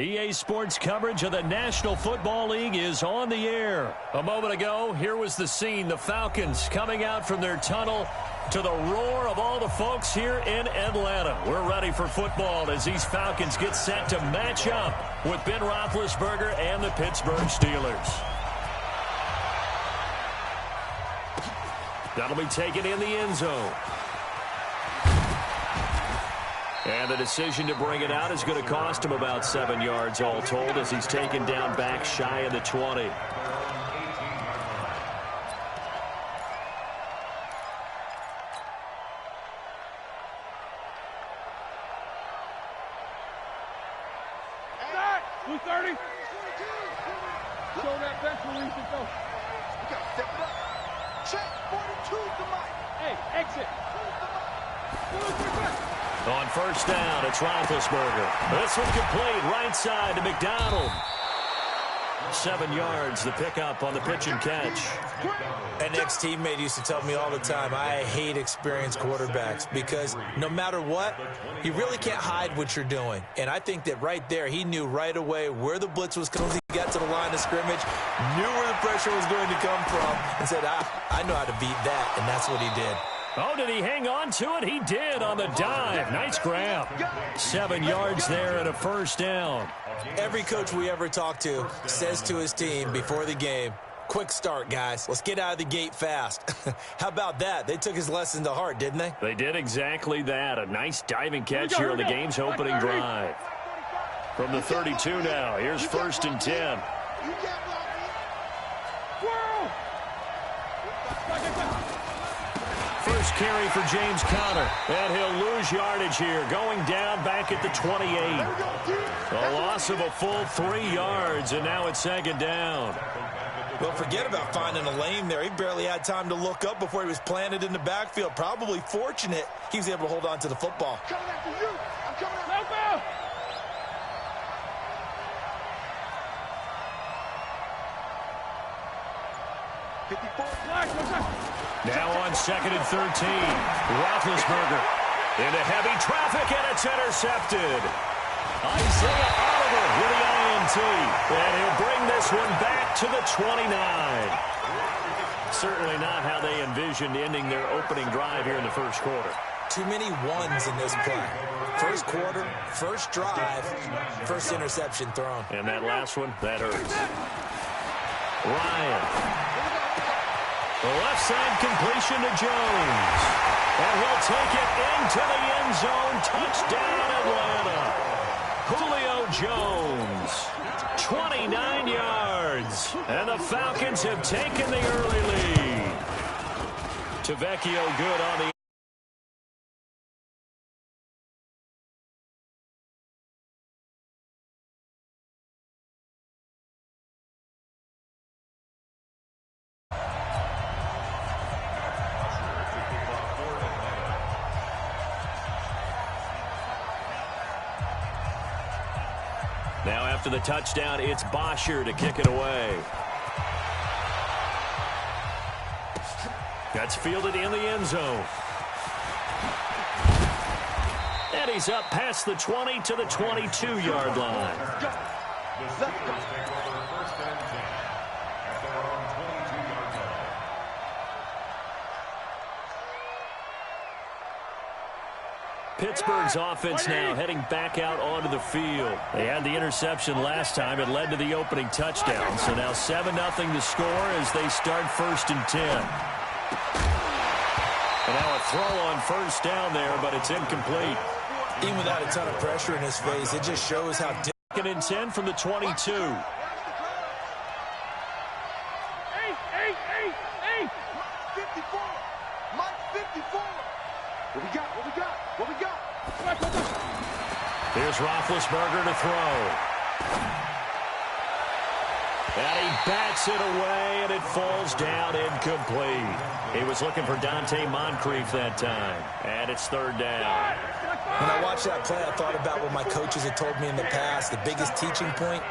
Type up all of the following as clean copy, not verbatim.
EA Sports coverage of the National Football League is on the air. A moment ago, here was the scene. The Falcons coming out from their tunnel to the roar of all the folks here in Atlanta. We're ready for football as these Falcons get set to match up with Ben Roethlisberger and the Pittsburgh Steelers. That'll be taken in the end zone. And the decision to bring it out is going to cost him about 7 yards all told as he's taken down back shy of the 20. On first down, it's Roethlisberger. This one complete, right side to McDonald. 7 yards, the pickup on the pitch and catch. An ex-teammate used to tell me all the time, I hate experienced quarterbacks because no matter what, you really can't hide what you're doing. And I think that right there, he knew right away where the blitz was coming. He got to the line of scrimmage, knew where the pressure was going to come from, and said, I know how to beat that, and that's what he did. Oh, did he hang on to it? He did on the dive. Nice grab. 7 yards there and a first down. Every coach we ever talk to says to his team before the game, quick start, guys. Let's get out of the gate fast. How about that? They took his lesson to heart, didn't they? They did exactly that. A nice diving catch here on the game's opening drive. From the 32 now, here's first and 10. First carry for James Conner, and he'll lose yardage here, going down back at the 28. A loss of a full 3 yards, and now it's second down. Well, forget about finding a lane there. He barely had time to look up before he was planted in the backfield. Probably fortunate he was able to hold on to the football. Coming after you. I'm coming after you. Now on second and 13, Roethlisberger into heavy traffic, and it's intercepted. Isaiah Oliver with the INT, and he'll bring this one back to the 29. Certainly not how they envisioned ending their opening drive here in the first quarter. Too many ones in this play. First quarter, first drive, first interception thrown. And that last one, that hurts. Ryan. The left side completion to Jones. And he'll take it into the end zone. Touchdown, Atlanta. Julio Jones. 29 yards. And the Falcons have taken the early lead. Tavecchio good on the Now after the touchdown, it's Bosher to kick it away. That's fielded in the end zone. And he's up past the 20 to the 22-yard line. Pittsburgh's offense now heading back out onto the field. They had the interception last time. It led to the opening touchdown. So now 7-0 to score as they start first and 10. And now a throw on first down there, but it's incomplete. Even without a ton of pressure in his face, it just shows how difficult. Second and 10 from the 22. Here's Roethlisberger to throw. And he bats it away, and it falls down incomplete. He was looking for Dante Moncrief that time, and it's third down. When I watched that play, I thought about what my coaches had told me in the past. The biggest teaching point,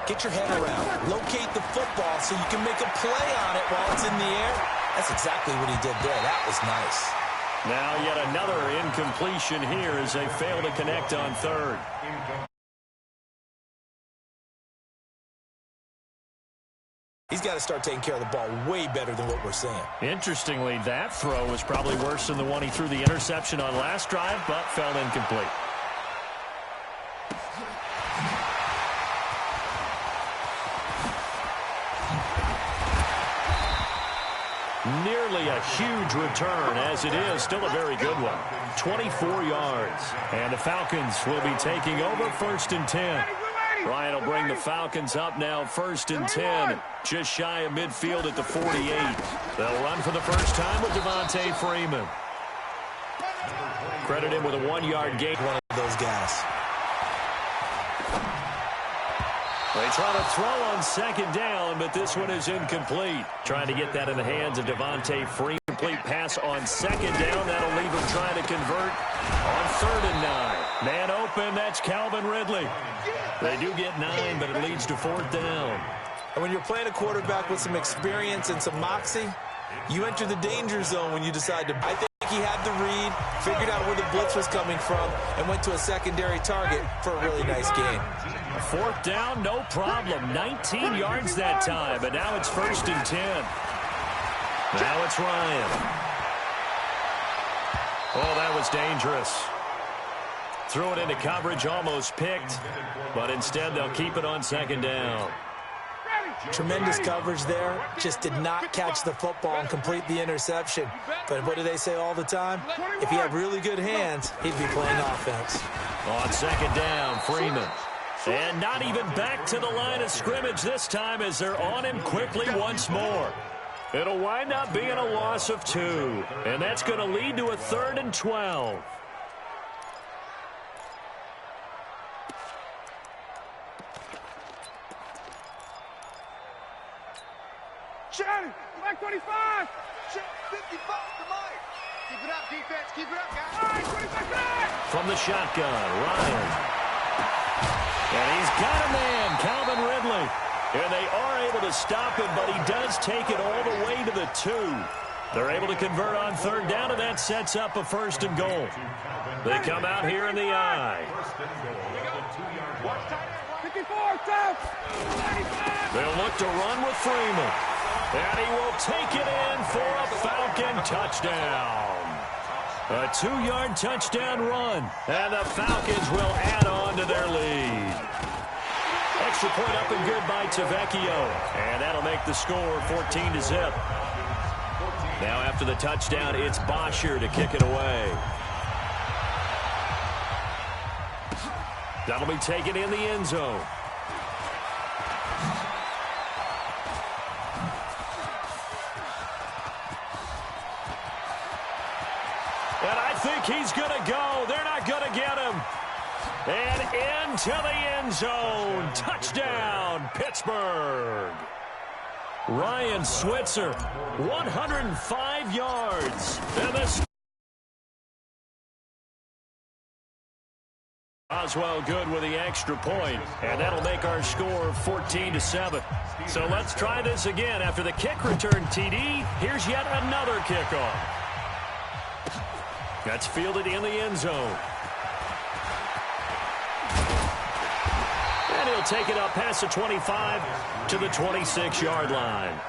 get your head around. Locate the football so you can make a play on it while it's in the air. That's exactly what he did there. That was nice. Now yet another incompletion here as they fail to connect on third. He's got to start taking care of the ball way better than what we're seeing. Interestingly, that throw was probably worse than the one he threw the interception on last drive, but fell incomplete. Nearly a huge return, as it is still a very good one. 24 yards. And the Falcons will be taking over 1st and 10. Ryan will bring the Falcons up now 1st and 10. Just shy of midfield at the 48. They'll run for the first time with Devontae Freeman. Credit him with a 1-yard gain. One of those guys. They try to throw on 2nd down, but this one is incomplete. Trying to get that in the hands of Devontae Freeman. Complete pass on 2nd down. That'll leave him trying to convert on 3rd and 9. Man open, that's Calvin Ridley. They do get 9, but it leads to 4th down. And when you're playing a quarterback with some experience and some moxie, you enter the danger zone when you decide to. I think he had the read, figured out where the blitz was coming from, and went to a secondary target for a really nice gain. 4th down, no problem. 19 yards that time, but now it's 1st and 10. Now it's Ryan. Oh, that was dangerous. Threw it into coverage, almost picked, but instead they'll keep it on 2nd down. Tremendous coverage there. Just did not catch the football and complete the interception. But what do they say all the time? If he had really good hands, he'd be playing offense. On 2nd down, Freeman. And not even back to the line of scrimmage this time as they're on him quickly once more. It'll wind up being a loss of 2. And that's going to lead to a 3rd and 12. Shannon, Mike 25. 55 to Mike. Keep it up, defense. Keep it up, guys. All right, 25 back. From the shotgun, Ryan. And he's got a man, Calvin Ridley. And they are able to stop him, but he does take it all the way to the 2. They're able to convert on 3rd down, and that sets up a 1st and goal. They come out here in the I. 54, top. They'll look to run with Freeman. And he will take it in for a Falcon touchdown. A 2-yard touchdown run. And the Falcons will add on to their lead. Extra point up and good by Tavecchio. And that'll make the score 14-0. Now after the touchdown, it's Bosher to kick it away. That'll be taken in the end zone. And I think he's going to go. They're not going to get him. And into the end zone. Touchdown, Pittsburgh. Ryan Switzer, 105 yards. And the Oswell good with the extra point, and that'll make our score 14-7. So let's try this again. After the kick return, TD, here's yet another kickoff. That's fielded in the end zone. And he'll take it up past the 25 to the 26-yard line.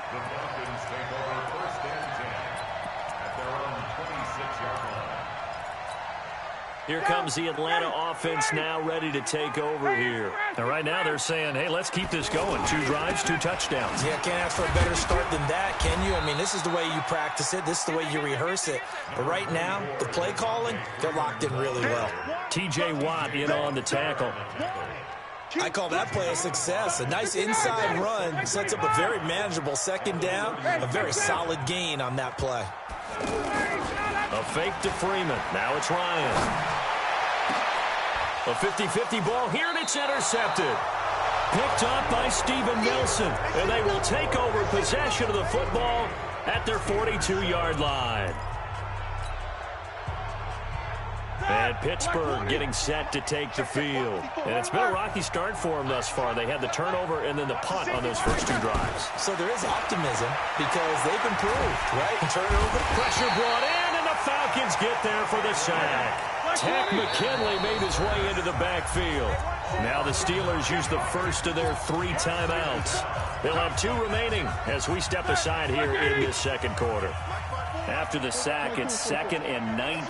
Here comes the Atlanta offense now ready to take over here. And right now they're saying, hey, let's keep this going. 2 drives, 2 touchdowns. Yeah, can't ask for a better start than that, can you? I mean, this is the way you practice it. This is the way you rehearse it. But right now, the play calling, they're locked in really well. T.J. Watt in on the tackle. I call that play a success. A nice inside run sets up a very manageable 2nd down. A very solid gain on that play. A fake to Freeman. Now it's Ryan. A 50-50 ball here, and it's intercepted. Picked up by Steven Nelson, and they will take over possession of the football at their 42-yard line. And Pittsburgh getting set to take the field. And it's been a rocky start for them thus far. They had the turnover and then the punt on those first 2 drives. So there is optimism because they've improved, right? Turnover. Pressure brought in, and the Falcons get there for the sack. Tack McKinley made his way into the backfield. Now the Steelers use the first of their 3 timeouts. They'll have 2 remaining as we step aside here in this second quarter. After the sack, it's 2nd and 19.